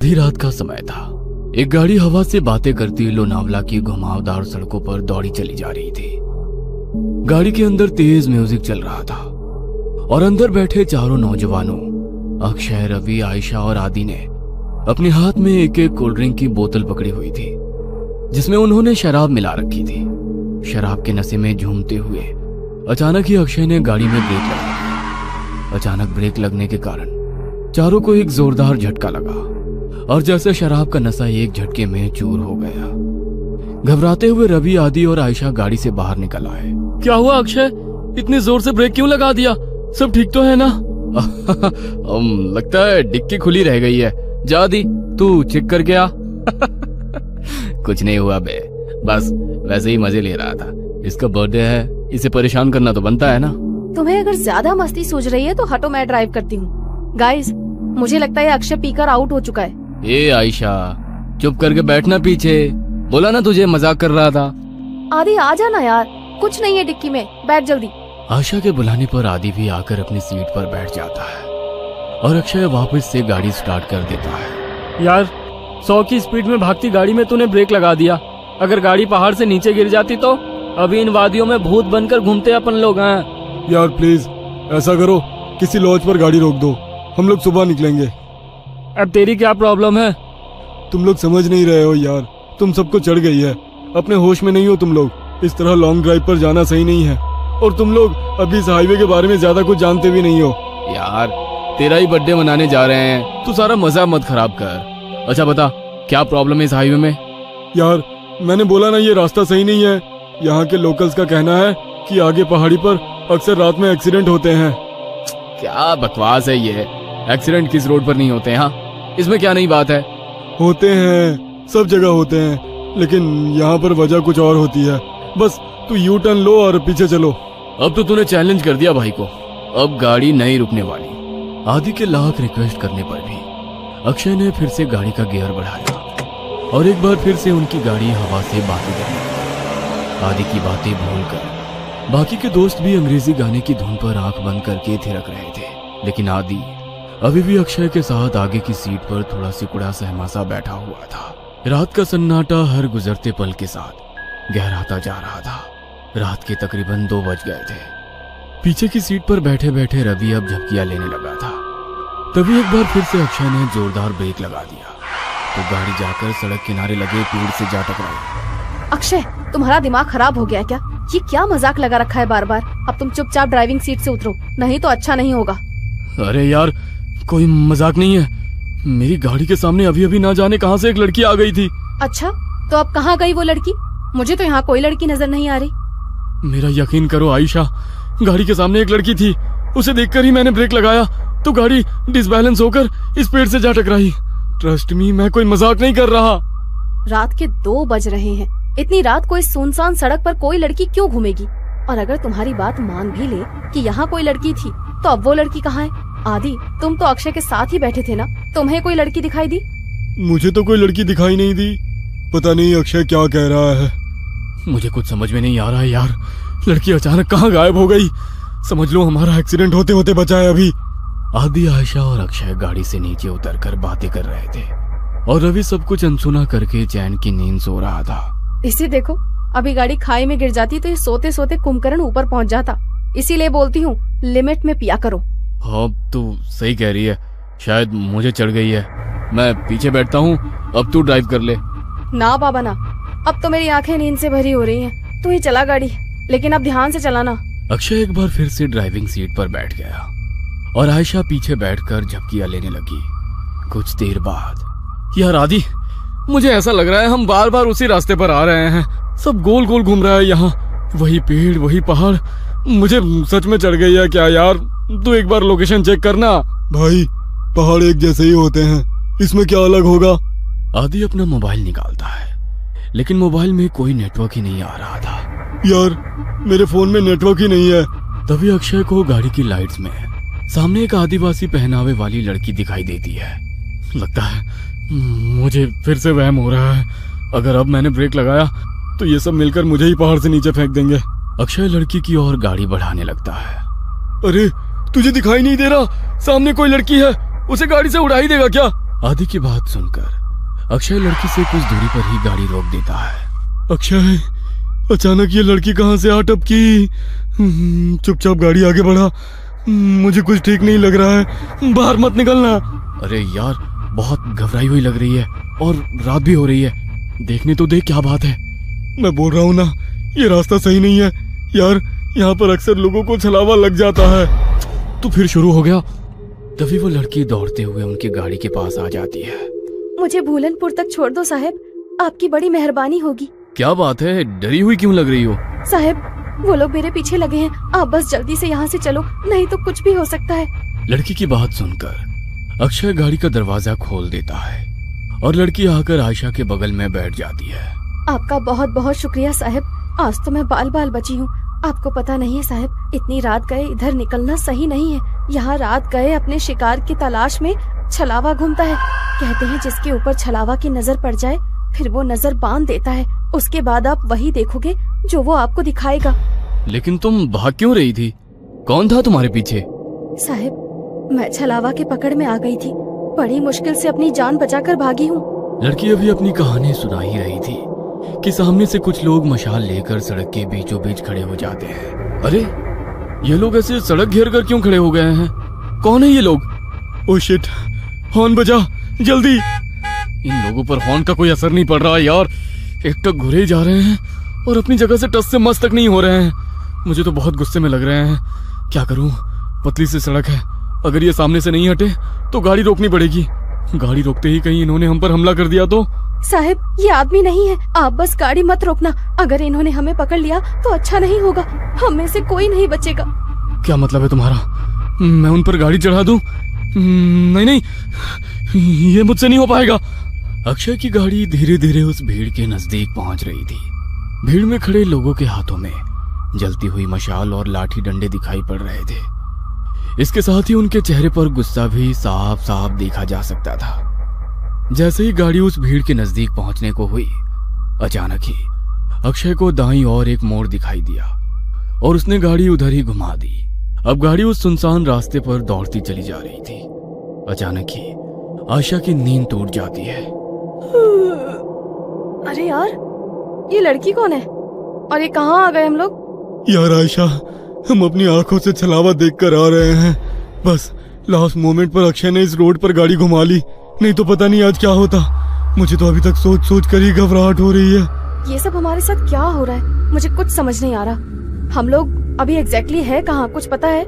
आधी रात का समय था। एक गाड़ी हवा से बातें करती लोनावला की घुमावदार सड़कों पर दौड़ी चली जा रही थी। गाड़ी के अंदर तेज म्यूजिक चल रहा था और अंदर बैठे चारों नौजवानों अक्षय, रवि, आयशा और आदि ने अपने हाथ में एक एक कोल्ड ड्रिंक की बोतल पकड़ी हुई थी जिसमें उन्होंने शराब मिला रखी थी। शराब के नशे में झूमते हुए अचानक ही अक्षय ने गाड़ी में ब्रेक लगा दिया। अचानक ब्रेक लगने के कारण चारों को एक जोरदार झटका लगा और जैसे शराब का नशा एक झटके में चूर हो गया। घबराते हुए रवि, आदि और आयशा गाड़ी से बाहर निकल आए। क्या हुआ अक्षय, इतनी जोर से ब्रेक क्यों लगा दिया? सब ठीक तो है ना? लगता है डिक्की खुली रह गई है। जा आदि, तू चेक कर गया? कुछ नहीं हुआ बे, बस वैसे ही मजे ले रहा था। इसका बर्थडे है, इसे परेशान करना तो बनता है ना। तुम्हें अगर ज्यादा मस्ती सूझ रही है तो हटो, मैं ड्राइव करती हूँ। गाइस, मुझे लगता है अक्षय पीकर आउट हो चुका है। ए आयशा, चुप करके बैठना पीछे। बोला ना तुझे मजाक कर रहा था। आदि आ जाना यार, कुछ नहीं है डिक्की में, बैठ जल्दी। आयशा के बुलाने पर आदि भी आकर अपनी सीट पर बैठ जाता है और अक्षय वापस से गाड़ी स्टार्ट कर देता है। यार 100 की स्पीड में भागती गाड़ी में तूने ब्रेक लगा दिया। अगर गाड़ी पहाड़ से नीचे गिर जाती तो अभी इन वादियों में भूत बनकर घूमते अपन लोग हैं। यार प्लीज ऐसा करो, किसी लॉज पर गाड़ी रोक दो, हम लोग सुबह निकलेंगे। अब तेरी क्या प्रॉब्लम है? तुम लोग समझ नहीं रहे हो यार, तुम सबको चढ़ गई है, अपने होश में नहीं हो तुम लोग। इस तरह लॉन्ग ड्राइव पर जाना सही नहीं है और तुम लोग अभी इस हाईवे के बारे में ज्यादा कुछ जानते भी नहीं हो। यार तेरा ही बर्थडे मनाने जा रहे हैं, तू सारा मजा मत खराब कर। अच्छा बता, क्या प्रॉब्लम है इस हाईवे में? यार मैंने बोला ना, ये रास्ता सही नहीं है। यहाँ के लोकल्स का कहना है कि आगे पहाड़ी पर अक्सर रात में एक्सीडेंट होते हैं। क्या बकवास है ये? एक्सीडेंट किस रोड पर नहीं होते हैं? हाँ, इसमें क्या नई बात है? होते हैं, सब जगह होते हैं, लेकिन यहाँ पर वजह कुछ और होती है। बस तू यू टर्न लो और पीछे चलो। अब तो तूने चैलेंज कर दिया भाई को, अब गाड़ी नहीं रुकने वाली। आदि के लाख रिक्वेस्ट करने पर भी अक्षय ने फिर से गाड़ी का गियर बढ़ाया और एक बार फिर से उनकी गाड़ी हवा से बातें करने लगी। आदि की बातें भूलकर बाकी के दोस्त भी अंग्रेजी गाने की धुन पर आंख बंद करके थिरक रहे थे, लेकिन आदि अभी भी अक्षय के साथ आगे की सीट पर थोड़ा सिकुड़ा सहमा सा बैठा हुआ था। रात का सन्नाटा हर गुजरते पल के साथ गहराता जा रहा था। रात के तकरीबन 2 बज गए थे। पीछे की सीट पर बैठे बैठे रवि अब झपकियां लेने लगा था। तभी एक बार फिर से अक्षय ने जोरदार ब्रेक लगा दिया तो गाड़ी जाकर सड़क किनारे लगे पेड़ से जा टकराई। अक्षय, तुम्हारा दिमाग खराब हो गया क्या? ये क्या मजाक लगा रखा है बार बार? अब तुम चुपचाप ड्राइविंग सीट से उतरो, नहीं तो अच्छा नहीं होगा। अरे यार, कोई मजाक नहीं है। मेरी गाड़ी के सामने अभी अभी ना जाने कहां से एक लड़की आ गई थी। अच्छा, तो अब कहाँ गई वो लड़की? मुझे तो यहाँ कोई लड़की नजर नहीं आ रही। मेरा यकीन करो आयशा, गाड़ी के सामने एक लड़की थी, उसे देखकर ही मैंने ब्रेक लगाया तो गाड़ी डिसबैलेंस होकर इस पेड़ से जा टकराई। ट्रस्ट मी, मैं कोई मजाक नहीं कर रहा। रात के 2 बज रहे हैं, इतनी रात को इस सुनसान सड़क पर कोई लड़की क्यों घूमेगी? और अगर तुम्हारी बात मान भी ले कि यहाँ कोई लड़की थी, तो अब वो लड़की कहाँ है? आदि, तुम तो अक्षय के साथ ही बैठे थे ना, तुम्हें कोई लड़की दिखाई दी? मुझे तो कोई लड़की दिखाई नहीं दी। पता नहीं अक्षय क्या कह रहा है। मुझे कुछ समझ में नहीं आ रहा है यार, लड़की अचानक कहाँ गायब हो गई? समझ लो हमारा एक्सीडेंट होते होते बचा है अभी। आदि, आयशा और अक्षय गाड़ी से नीचे उतरकर बातें कर रहे थे और रवि सब कुछ अनसुना करके चैन की नींद सो रहा था। इसे देखो, अभी गाड़ी खाई में गिर जाती तो ये सोते सोते कुंभकर्ण ऊपर पहुंच जाता। इसीलिए बोलती हूँ, लिमिट में पिया करो। हाँ, तू सही कह रही है, शायद मुझे चढ़ गई है। मैं पीछे बैठता हूँ, अब तू ड्राइव कर ले। ना बाबा ना, अब तो मेरी आंखें नींद से भरी हो रही हैं। तू ही चला गाड़ी, लेकिन अब ध्यान से चलाना। अक्षय एक बार फिर से ड्राइविंग सीट पर बैठ गया और आयशा पीछे बैठकर झपकियां लेने लगी। कुछ देर बाद, यार आदि, मुझे ऐसा लग रहा है हम बार बार उसी रास्ते पर आ रहे हैं। सब गोल गोल घूम रहा है यहाँ, वही पेड़ वही पहाड़। मुझे सच में चढ़ गई है क्या यार? तू एक बार लोकेशन चेक करना। भाई, पहाड़ एक जैसे ही होते हैं, इसमें क्या अलग होगा? आदि अपना मोबाइल निकालता है, लेकिन मोबाइल में कोई नेटवर्क ही नहीं आ रहा था। यार, मेरे फोन में नेटवर्क ही नहीं है। तभी अक्षय को गाड़ी की लाइट्स में सामने एक आदिवासी पहनावे वाली लड़की दिखाई देती है। लगता है मुझे फिर से वहम हो रहा है। अगर अब मैंने ब्रेक लगाया तो ये सब मिलकर मुझे ही पहाड़ से नीचे फेंक देंगे। अक्षय लड़की की ओर गाड़ी बढ़ाने लगता है। अरे, तुझे दिखाई नहीं दे रहा? सामने कोई लड़की है, उसे गाड़ी से उड़ा ही देगा क्या? आदि की बात सुनकर अक्षय लड़की से कुछ दूरी पर ही गाड़ी रोक देता है। अक्षय, अचानक ये लड़की कहाँ से आ टपकी? चुपचाप गाड़ी आगे बढ़ा। मुझे कुछ ठीक नहीं लग रहा है, बाहर मत निकलना। अरे यार, बहुत घबराई हुई लग रही है और रात भी हो रही है। देखने तो देख क्या बात है। मैं बोल रहा हूँ ना, ये रास्ता सही नहीं है यार। यहाँ पर अक्सर लोगों को छलावा लग जाता है। तो फिर शुरू हो गया। तभी वो लड़की दौड़ते हुए उनकी गाड़ी के पास आ जाती है। मुझे भूलनपुर तक छोड़ दो साहब, आपकी बड़ी मेहरबानी होगी। क्या बात है, डरी हुई क्यों लग रही हो? साहब, वो लोग मेरे पीछे लगे हैं, आप बस जल्दी से यहाँ से चलो, नहीं तो कुछ भी हो सकता है। लड़की की बात सुनकर अक्षय गाड़ी का दरवाजा खोल देता है और लड़की आकर आयशा के बगल में बैठ जाती है। आपका बहुत बहुत शुक्रिया साहब, आज तो मैं बाल बाल बची हूँ। आपको पता नहीं है साहब, इतनी रात गए इधर निकलना सही नहीं है। यहाँ रात गए अपने शिकार की तलाश में छलावा घूमता है। कहते हैं जिसके ऊपर छलावा की नजर पड़ जाए फिर वो नजर बांध देता है, उसके बाद आप वही देखोगे जो वो आपको दिखाएगा। लेकिन तुम भाग क्यों रही थी? कौन था तुम्हारे पीछे? साहब, मैं छलावा के पकड़ में आ गई थी, बड़ी मुश्किल से अपनी जान बचाकर भागी हूँ। लड़की अभी अपनी कहानी सुना ही रही थी कि सामने से कुछ लोग मशाल लेकर सड़क के बीचों बीच खड़े हो जाते हैं। अरे, ये लोग ऐसे सड़क घेर कर क्यों खड़े हो गए हैं? कौन है ये लोग? ओह शिट, हॉर्न बजा जल्दी। इन लोगों पर हॉर्न का कोई असर नहीं पड़ रहा यार। एक टक घुरे ही जा रहे हैं और अपनी जगह से टस से मस तक नहीं हो रहे हैं। मुझे तो बहुत गुस्से में लग रहे हैं। क्या करूं, पतली सी सड़क है, अगर ये सामने से नहीं हटे तो गाड़ी रोकनी पड़ेगी। गाड़ी रोकते ही कहीं इन्होंने हम पर हमला कर दिया तो? साहब, ये आदमी नहीं है, आप बस गाड़ी मत रोकना। अगर इन्होंने हमें पकड़ लिया तो अच्छा नहीं होगा, हम में से कोई नहीं बचेगा। क्या मतलब है तुम्हारा? मैं उन पर गाड़ी चढ़ा दूं? नहीं नहीं, ये मुझसे नहीं हो पाएगा। अक्षय की गाड़ी धीरे धीरे उस भीड़ के नजदीक पहुंच रही थी। भीड़ में खड़े लोगों के हाथों में जलती हुई मशाल और लाठी डंडे दिखाई पड़ रहे थे। इसके साथ ही उनके चेहरे पर गुस्सा भी साफ साफ देखा जा सकता था। जैसे ही गाड़ी उस भीड़ के नजदीक पहुंचने को हुई, अचानक ही अक्षय को दाईं ओर एक मोड़ दिखाई दिया और उसने गाड़ी उधर ही घुमा दी। अब गाड़ी उस सुनसान रास्ते पर दौड़ती चली जा रही थी। अचानक ही आयशा की नींद टूट जाती है। अरे यार, ये लड़की कौन है और ये कहाँ आ गए हम लोग? यार आयशा, हम अपनी आंखों से छलावा देखकर आ रहे हैं। बस लास्ट मोमेंट पर अक्षय ने इस रोड पर गाड़ी घुमा ली, नहीं तो पता नहीं आज क्या होता। मुझे तो अभी तक सोच सोच कर ही घबराहट हो रही है। ये सब हमारे साथ क्या हो रहा है, मुझे कुछ समझ नहीं आ रहा। हम लोग अभी एग्जैक्टली है कहाँ, कुछ पता है?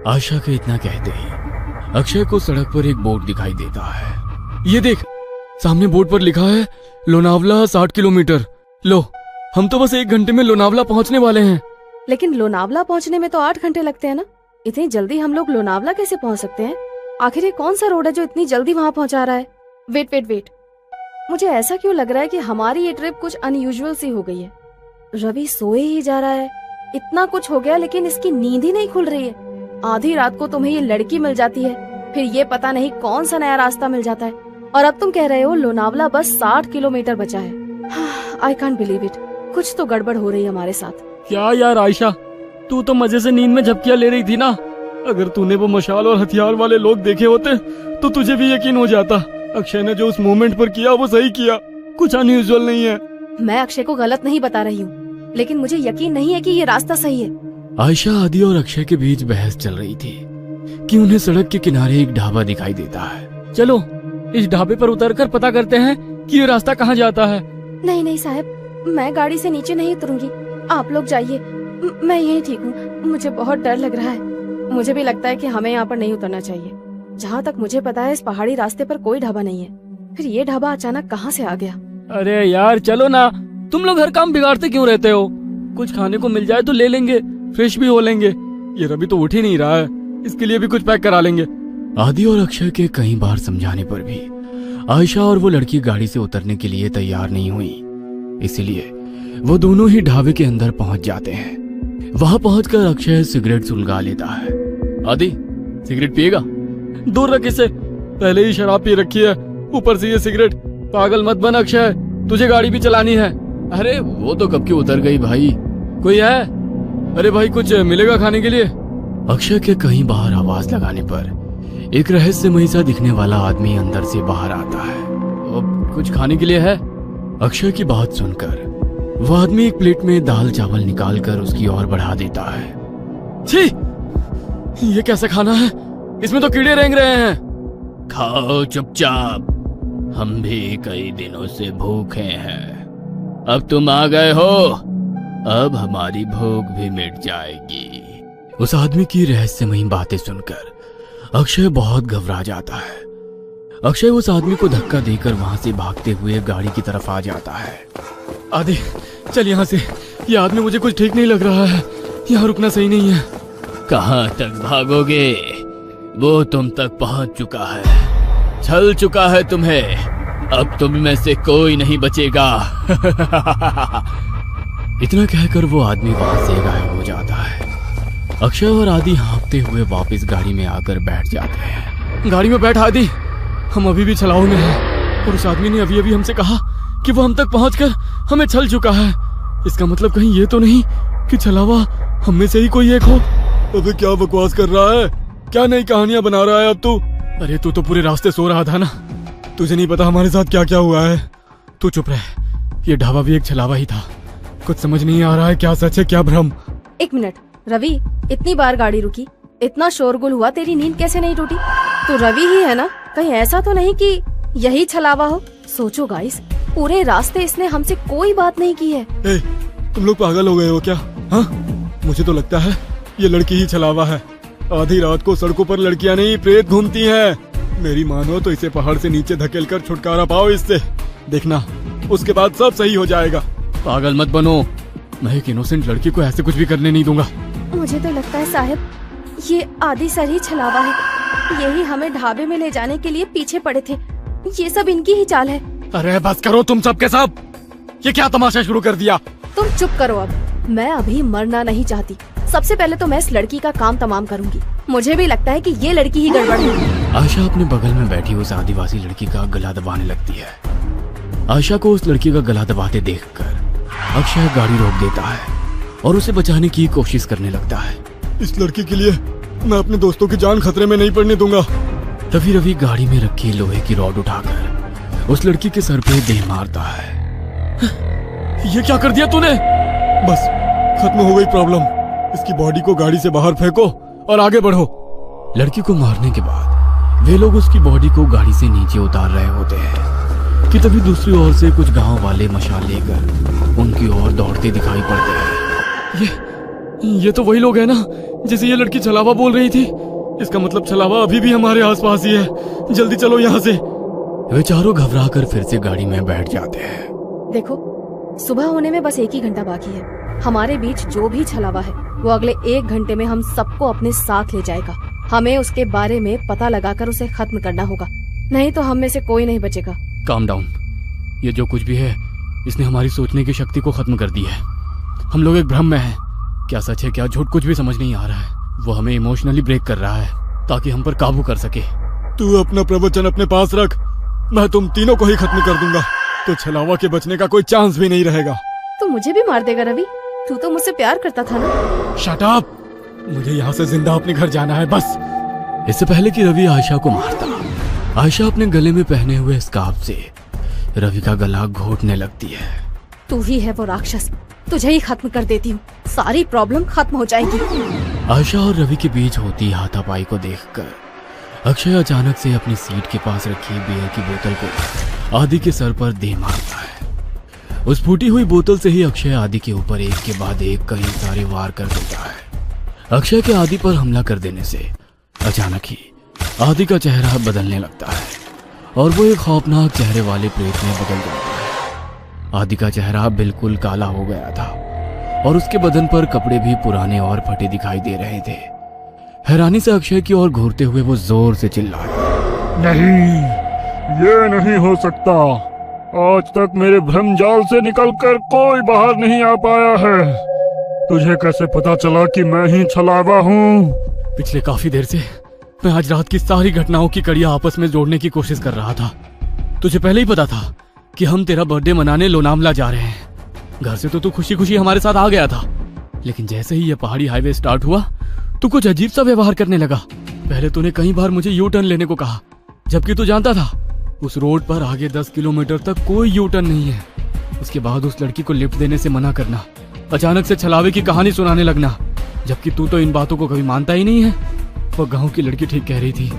आयशा के इतना कहते ही अक्षय को सड़क पर एक बोर्ड दिखाई देता है। ये देख, सामने बोर्ड पर लिखा है लोनावला 60 किलोमीटर। लो, हम तो बस 1 घंटे में लोनावला पहुंचने वाले हैं। लेकिन लोनावला पहुंचने में तो 8 घंटे लगते हैं ना, इतनी जल्दी हम लोग लोनावला कैसे पहुंच सकते हैं? आखिर ये कौन सा रोड है जो इतनी जल्दी वहाँ पहुंचा रहा है? वेट वेट वेट, मुझे ऐसा क्यों लग रहा है कि हमारी ये ट्रिप कुछ अनयूजुअल सी हो गई है। रवि सोए ही जा रहा है, इतना कुछ हो गया लेकिन इसकी नींद ही नहीं खुल रही है। आधी रात को तुम्हें ये लड़की मिल जाती है, फिर ये पता नहीं कौन सा नया रास्ता मिल जाता है, और अब तुम कह रहे हो लोनावला बस 60 किलोमीटर बचा है। आई कांट बिलीव इट, कुछ तो गड़बड़ हो रही है हमारे साथ। क्या यार आयशा, तू तो मजे से नींद में झपकियां ले रही थी ना। अगर तूने वो मशाल और हथियार वाले लोग देखे होते तो तुझे भी यकीन हो जाता। अक्षय ने जो उस मोमेंट पर किया वो सही किया, कुछ अनयूजुअल नहीं है। मैं अक्षय को गलत नहीं बता रही हूँ, लेकिन मुझे यकीन नहीं है कि ये रास्ता सही है। आयशा, आदि और अक्षय के बीच बहस चल रही थी कि उन्हें सड़क के किनारे एक ढाबा दिखाई देता है। चलो इस ढाबे पर उतरकर पता करते हैं कि ये रास्ता कहाँ जाता है। नहीं नहीं साहब, मैं गाड़ी से नीचे नहीं उतरूंगी, आप लोग जाइए, मैं यही ठीक हूँ। मुझे बहुत डर लग रहा है। मुझे भी लगता है कि हमें यहाँ पर नहीं उतरना चाहिए। जहाँ तक मुझे पता है इस पहाड़ी रास्ते पर कोई ढाबा नहीं है, फिर ये ढाबा अचानक कहाँ से आ गया? अरे यार चलो ना, तुम लोग हर काम बिगाड़ते क्यों रहते हो? कुछ खाने को मिल जाए तो ले लेंगे, फ्रेश भी हो लेंगे। ये रवि तो उठ ही नहीं रहा है, इसके लिए भी कुछ पैक करा लेंगे। आदि और अक्षय के कई बार समझाने पर भी आयशा और वो लड़की गाड़ी से उतरने के लिए तैयार नहीं हुई, इसीलिए वो दोनों ही ढाबे के अंदर पहुंच जाते हैं। वहां पहुंचकर अक्षय सिगरेट सुलगा लेता है। आदि, सिगरेट पिएगा? दूर रख इसे, पहले ही शराब पी रखी है, ऊपर से ये सिगरेट। पागल मत बन अक्षय, तुझे गाड़ी भी चलानी है। अरे वो तो कब की उतर गई भाई। कोई है? अरे भाई कुछ मिलेगा खाने के लिए? अक्षय के कई बार आवाज लगाने पर एक रहस्यमयी सा दिखने वाला आदमी अंदर से बाहर आता है। अब कुछ खाने के लिए है? अक्षय की बात सुनकर वो आदमी एक प्लेट में दाल चावल निकालकर उसकी ओर बढ़ा देता है। छी, ये कैसा खाना है? इसमें तो कीड़े रेंग रहे हैं। खाओ चुपचाप, हम भी कई दिनों से भूखे हैं। अब तुम आ गए हो, अब हमारी भूख भी मिट जाएगी। उस आदमी की रहस्यमयी बातें सुनकर अक्षय बहुत घबरा जाता है। अक्षय उस आदमी को धक्का देकर वहां से भागते हुए गाड़ी की तरफ आ जाता है। आदि, चल यहाँ से, ये आदमी मुझे कुछ ठीक नहीं लग रहा है। यहाँ रुकना सही नहीं है। कहाँ तक भागोगे? वो तुम तक पहुंच चुका है, छल चुका है तुम्हें। अब तुम में से कोई नहीं बचेगा। इतना कहकर वो आदमी वहां से गायब हो जाता है। अक्षय और आदि हाँफते हुए वापस गाड़ी में आकर बैठ जाते हैं। गाड़ी में बैठ आदि, हम अभी भी छलावे में हैं और उस आदमी ने अभी अभी हमसे कहा कि वो हम तक पहुंचकर हमें छल चुका है। इसका मतलब कहीं ये तो नहीं कि छलावा हम में से ही कोई एक हो। अबे क्या बकवास कर रहा है? क्या नई कहानियां बना रहा है अब तू? अरे तू तो पूरे रास्ते सो रहा था ना, तुझे नहीं पता हमारे साथ क्या क्या हुआ है? तू चुप रह। ये ढाबा भी एक छलावा ही था। कुछ समझ नहीं आ रहा है, क्या सच है क्या भ्रम। एक मिनट रवि, इतनी बार गाड़ी रुकी, इतना शोरगुल हुआ, तेरी नींद कैसे नहीं टूटी? तू रवि ही है ना? कहीं ऐसा तो नहीं कि यही छलावा हो? सोचो गाइस, पूरे रास्ते इसने हमसे कोई बात नहीं की है। ए, तुम लोग पागल हो गए हो क्या? हाँ, मुझे तो लगता है ये लड़की ही छलावा है। आधी रात को सड़कों पर लड़कियां नहीं प्रेत घूमती हैं। मेरी मानो तो इसे पहाड़ से नीचे धकेलकर छुटकारा पाओ इससे। देखना, उसके बाद सब सही हो जाएगा। पागल मत बनो, मैं एक इनोसेंट लड़की को ऐसे कुछ भी करने नहीं दूंगा। मुझे तो लगता है साहब, ये आदि सर ही छलावा है। यही हमें ढाबे में ले जाने के लिए पीछे पड़े थे। ये सब इनकी ही चाल है। अरे बस करो तुम सब के सब, ये क्या तमाशा शुरू कर दिया? तुम चुप करो अब। मैं अभी मरना नहीं चाहती। सबसे पहले तो मैं इस लड़की का काम तमाम करूंगी। मुझे भी लगता है कि ये लड़की ही गड़बड़ है। आशा अपने बगल में बैठी उस आदिवासी लड़की का गला दबाने लगती है। आशा को उस लड़की का गला दबाते देखकर अक्षय गाड़ी रोक देता है और उसे बचाने की कोशिश करने लगता है। इस लड़की के लिए मैं अपने दोस्तों की जान खतरे में नहीं पड़ने दूंगा। तभी रवि गाड़ी में रखी लोहे की रॉड उठाकर उस लड़की के सर पे दे मारता है। ये क्या कर दिया तूने? बस खत्म हो गई प्रॉब्लम। इसकी बॉडी को गाड़ी से बाहर फेंको और आगे बढ़ो। लड़की को मारने के बाद वे लोग उसकी बॉडी को गाड़ी से नीचे उतार रहे होते हैं कि तभी दूसरी ओर से कुछ गांव वाले मशाल लेकर उनकी ओर दौड़ते दिखाई पड़ते हैं। ये तो वही लोग हैं ना जिसे ये लड़की छलावा बोल रही थी। इसका मतलब छलावा अभी भी हमारे आसपास ही है। जल्दी चलो यहाँ से। वे चारों घबराकर फिर से गाड़ी में बैठ जाते हैं। देखो, सुबह होने में बस 1 ही घंटा बाकी है। हमारे बीच जो भी छलावा है वो अगले 1 घंटे में हम सबको अपने साथ ले जाएगा। हमें उसके बारे में पता लगाकर उसे खत्म करना होगा, नहीं तो हम में से कोई नहीं बचेगा। Calm down. ये जो कुछ भी है इसने हमारी सोचने की शक्ति को खत्म कर दी है। हम लोग एक भ्रम में हैं। क्या सच है क्या झूठ कुछ भी समझ नहीं आ रहा है। वो हमें इमोशनली ब्रेक कर रहा है ताकि हम पर काबू कर सके। तू अपना प्रवचन अपने पास रख। मैं तुम तीनों को ही खत्म कर दूंगा, तो छलावा के बचने का कोई चांस भी नहीं रहेगा। तू मुझे भी मार देगा रवि? तू तो मुझसे प्यार करता था ना। Shut up! मुझे यहाँ से जिंदा अपने घर जाना है बस। इससे पहले कि रवि आयशा को मारता, आयशा अपने गले में पहने हुए स्कार्फ से रवि का गला घोटने लगती है। तू ही है वो राक्षस, तुझे ही खत्म कर देती हूँ, सारी प्रॉब्लम खत्म हो जाएगी। आयशा और रवि के बीच होती हाथापाई को देखकर अक्षय अचानक से अपनी सीट के पास रखी बियर की बोतल को आदि के सर पर दे मारता है। उस फूटी हुई बोतल से ही अक्षय आदि के ऊपर एक के बाद एक कई सारे वार कर देता है। अक्षय के आदि पर हमला कर देने से अचानक ही आदि का चेहरा बदलने लगता है और वो एक खौफनाक चेहरे वाले प्रेत में बदल जाता है। आदि का चेहरा बिल्कुल काला हो गया था और उसके बदन पर कपड़े भी पुराने और फटे दिखाई दे रहे थे। हैरानी से अक्षय की ओर घूरते हुए वो जोर से चिल्लाया, नहीं, ये नहीं हो सकता। आज तक मेरे भ्रमजाल से निकलकर कोई बाहर नहीं आ पाया है। तुझे कैसे पता चला कि मैं ही छलावा हूँ? पिछले काफी देर से मैं आज रात की सारी घटनाओं की कड़ियां आपस में जोड़ने की कोशिश कर रहा था। तुझे पहले ही पता था कि हम तेरा बर्थडे मनाने लोनावला जा रहे हैं। घर से तो तू खुशी खुशी हमारे साथ आ गया था, लेकिन जैसे ही ये पहाड़ी हाईवे स्टार्ट हुआ तो कुछ अजीब सा व्यवहार करने लगा। पहले तूने कई बार मुझे यू टर्न लेने को कहा, जबकि तू जानता था उस रोड पर आगे 10 किलोमीटर तक कोई यू टर्न नहीं है। उसके बाद उस लड़की को लिफ्ट देने से मना करना, अचानक से छलावे की कहानी सुनाने लगना, जबकि तू तो इन बातों को कभी मानता ही नहीं है। वो गांव की लड़की ठीक कह रही थी,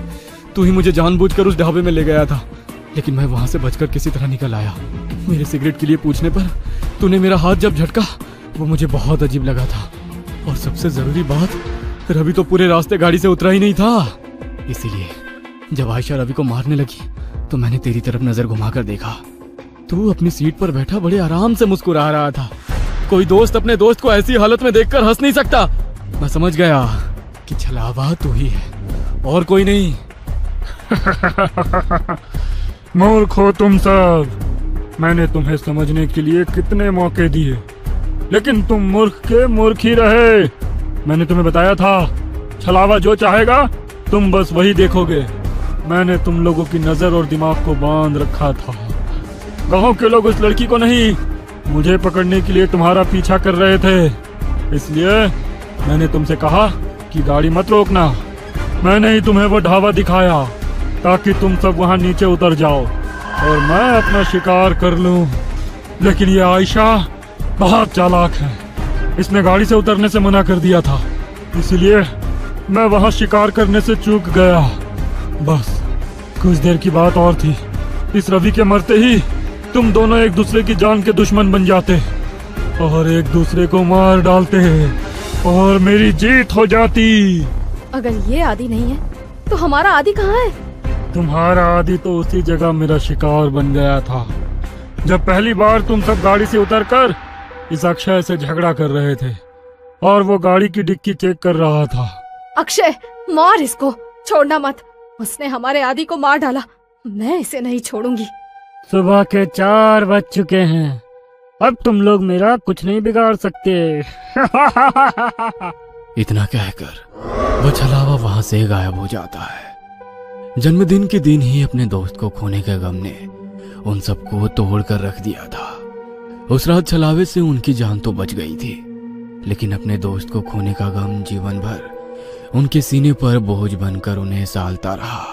तू ही मुझे जानबूझकर उस ढाबे में ले गया था, लेकिन मैं वहां से बचकर किसी तरह निकल आया। मेरे सिगरेट के लिए पूछने पर तूने मेरा हाथ जब झटका, वो मुझे बहुत अजीब लगा था। और सबसे जरूरी बात, रवि तो पूरे रास्ते गाड़ी से उतरा ही नहीं था। इसीलिए जब आयशा रवि को मारने लगी तो मैंने तेरी तरफ नजर घुमाकर देखा। तू अपनी सीट पर बैठा बड़े आराम से मुस्कुरा रहा था। कोई दोस्त अपने दोस्त को ऐसी हालत में देखकर हंस नहीं सकता। मैं समझ गया कि छलावा तू ही है और कोई नहीं। मूर्ख हो तुम सब। मैंने तुम्हें समझने के लिए कितने मौके दिए, लेकिन तुम मूर्ख के मूर्ख ही रहे। मैंने तुम्हें बताया था, छलावा जो चाहेगा तुम बस वही देखोगे। मैंने तुम लोगों की नजर और दिमाग को बांध रखा था। गांव के लोग उस लड़की को नहीं, मुझे पकड़ने के लिए तुम्हारा पीछा कर रहे थे। इसलिए मैंने तुमसे कहा कि गाड़ी मत रोकना। मैंने ही तुम्हें वो ढाबा दिखाया ताकि तुम सब वहां नीचे उतर जाओ और मैं अपना शिकार कर लूं। लेकिन ये आयशा बहुत चालाक है। इसने गाड़ी से उतरने से मना कर दिया था, इसलिए मैं वहां शिकार करने से चूक गया। बस कुछ देर की बात और थी, इस रवि के मरते ही तुम दोनों एक दूसरे की जान के दुश्मन बन जाते और एक दूसरे को मार डालते और मेरी जीत हो जाती। अगर ये आदि नहीं है तो हमारा आदि कहाँ है? तुम्हारा आदि तो उसी जगह मेरा शिकार बन गया था, जब पहली बार तुम सब गाड़ी से उतरकर इस अक्षय से झगड़ा कर रहे थे और वो गाड़ी की डिक्की चेक कर रहा था। अक्षय, मार इसको, छोड़ना मत। उसने हमारे आदि को मार डाला, मैं इसे नहीं छोड़ूंगी। सुबह के 4 बज चुके हैं, अब तुम लोग मेरा कुछ नहीं बिगाड़ सकते। इतना कहकर वो छलावा वहां से गायब हो जाता है। जन्मदिन के दिन ही अपने दोस्त को खोने के गम ने उन सबको तोड़ कर रख दिया था। उस रात छलावे से उनकी जान तो बच गई थी, लेकिन अपने दोस्त को खोने का गम जीवन भर उनके सीने पर बोझ बनकर उन्हें सालता रहा।